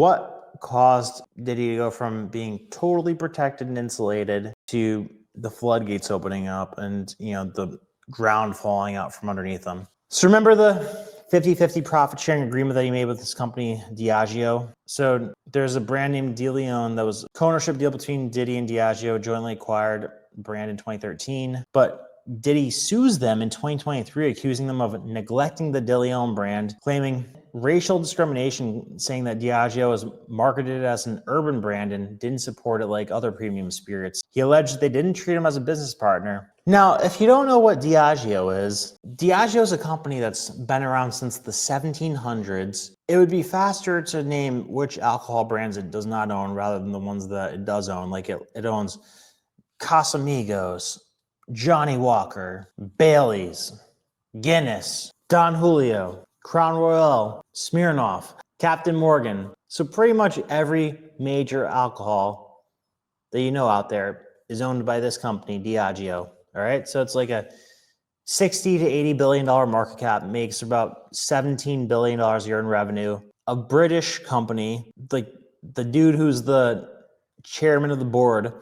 What caused Diddy to go from being totally protected and insulated to the floodgates opening up and, the ground falling out from underneath them? So remember the 50-50 profit sharing agreement that he made with this company, Diageo? So there's a brand named DeLeon that was a co-ownership deal between Diddy and Diageo, jointly acquired brand in 2013. But Diddy sues them in 2023, accusing them of neglecting the DeLeon brand, claiming racial discrimination, saying that Diageo is marketed as an urban brand and didn't support it like other premium spirits. He alleged they didn't treat him as a business partner. Now, if you don't know what Diageo is a company that's been around since the 1700s. It would be faster to name which alcohol brands it does not own rather than the ones that it does own. Like it owns Casamigos, Johnny Walker, Bailey's, Guinness, Don Julio, Crown Royal, Smirnoff, Captain Morgan. So pretty much every major alcohol that you know out there is owned by this company, Diageo. All right, so it's like a $60 to $80 billion market cap, makes about $17 billion a year in revenue. A British company, like the dude who's the chairman of the board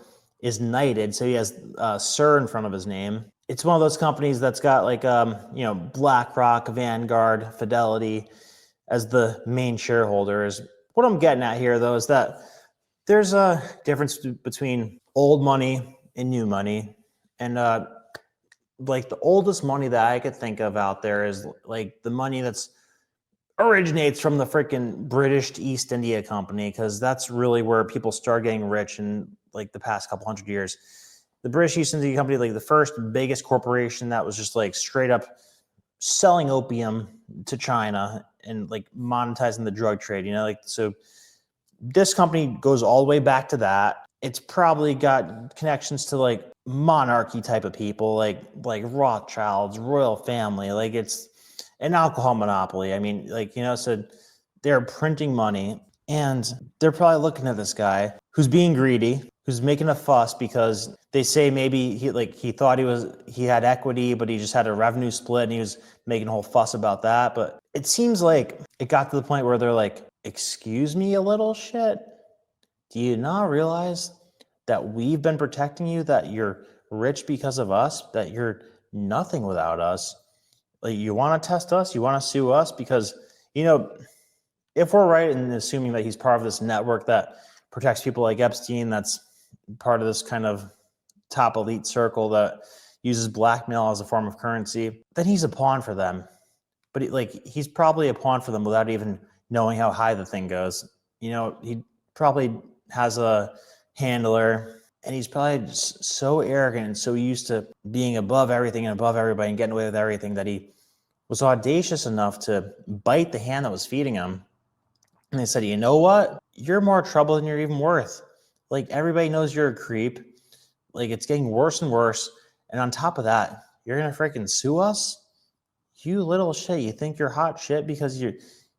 is knighted, so he has Sir in front of his name. It's one of those companies that's got like, BlackRock, Vanguard, Fidelity as the main shareholders. What I'm getting at here, though, is that there's a difference between old money and new money. And like the oldest money that I could think of out there is like the money that's originates from the freaking British East India Company, because that's really where people start getting rich in like the past couple hundred years. The British East India Company, like the first biggest corporation that was just like straight up selling opium to China and like monetizing the drug trade, so this company goes all the way back to that. It's probably got connections to like monarchy type of people, like Rothschilds, royal family, like it's an alcohol monopoly. I mean, so they're printing money and they're probably looking at this guy who's being greedy, who's making a fuss because they say maybe he thought he had equity, but he just had a revenue split and he was making a whole fuss about that. But it seems like it got to the point where they're like, excuse me, a little shit. Do you not realize that we've been protecting you, that you're rich because of us, that you're nothing without us? Like, you want to test us? You want to sue us? Because, if we're right in assuming that he's part of this network that protects people like Epstein, that's part of this kind of top elite circle that uses blackmail as a form of currency, then he's a pawn for them. But he's probably a pawn for them without even knowing how high the thing goes. He probably has a handler, and he's probably just so arrogant and so used to being above everything and above everybody and getting away with everything that he was audacious enough to bite the hand that was feeding him. And they said, you know what? You're more trouble than you're even worth. Like, everybody knows you're a creep. Like, it's getting worse and worse. And on top of that, you're going to freaking sue us? You little shit. You think you're hot shit because your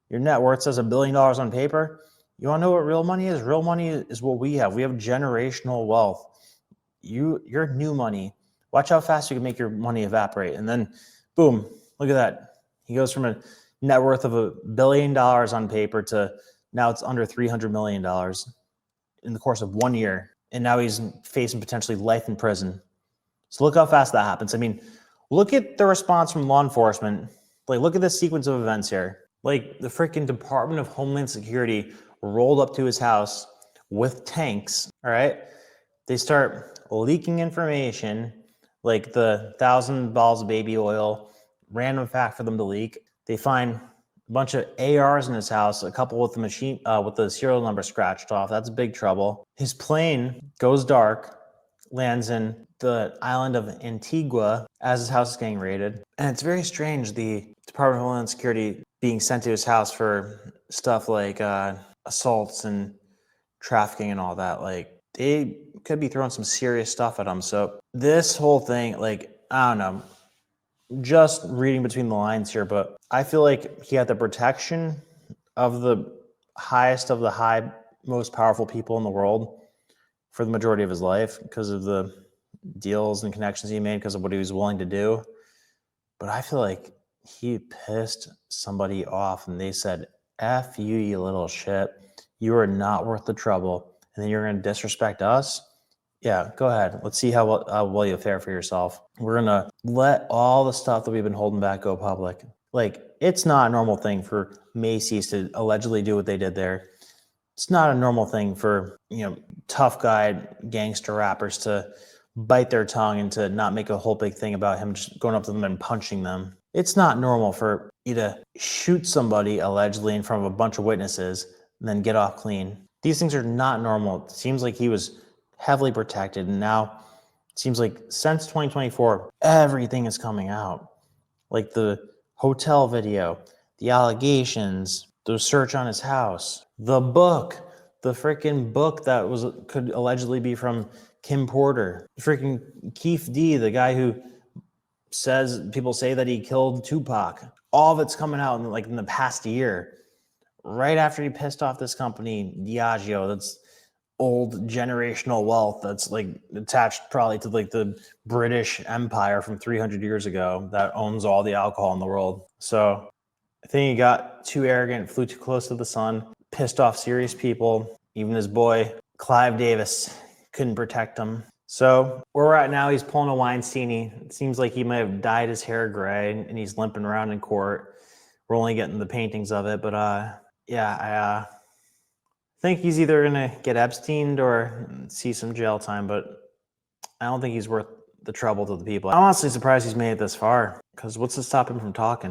net worth says $1 billion on paper? You want to know what real money is? Real money is what we have. We have generational wealth. You're new money. Watch how fast you can make your money evaporate. And then, boom, look at that. He goes from a net worth of $1 billion on paper to now it's under $300 million in the course of 1 year. And now he's facing potentially life in prison. So look how fast that happens. I mean, look at the response from law enforcement. Like, look at this sequence of events here. Like, the freaking Department of Homeland Security rolled up to his house with tanks, all right? They start leaking information, like the 1,000 bottles of baby oil, random fact for them to leak. They find a bunch of ARs in his house, a couple with the serial number scratched off. That's big trouble. His plane goes dark, lands in the island of Antigua as his house is getting raided. And it's very strange, the Department of Homeland Security being sent to his house for stuff like assaults and trafficking and all that. Like, they could be throwing some serious stuff at him. So this whole thing, like, I don't know, just reading between the lines here, but I feel like he had the protection of the highest of the high, most powerful people in the world for the majority of his life because of the deals and connections he made, because of what he was willing to do. But I feel like he pissed somebody off and they said, F you, you little shit. You are not worth the trouble. And then you're going to disrespect us? Yeah, go ahead. Let's see how well you fare for yourself. We're going to let all the stuff that we've been holding back go public. Like, it's not a normal thing for Macy's to allegedly do what they did there. It's not a normal thing for, tough guy gangster rappers to bite their tongue and to not make a whole big thing about him just going up to them and punching them. It's not normal for you to shoot somebody allegedly in front of a bunch of witnesses and then get off clean. These things are not normal. It seems like he was heavily protected, and now it seems like since 2024, everything is coming out. Like the hotel video, the allegations, the search on his house, the freaking book that could allegedly be from Kim Porter, freaking Keith D, the guy who people say that he killed Tupac. All of it's coming out in the past year, right after he pissed off this company, Diageo, that's old generational wealth that's attached probably to the British Empire from 300 years ago that owns all the alcohol in the world. So I think he got too arrogant, flew too close to the sun, pissed off serious people. Even his boy, Clive Davis, couldn't protect him. So where we're at now, he's pulling a Weinstein. It seems like he might have dyed his hair gray and he's limping around in court. We're only getting the paintings of it, but I think he's either going to get Epsteined or see some jail time, but I don't think he's worth the trouble to the people. I'm honestly surprised he's made it this far, because what's to stop him from talking?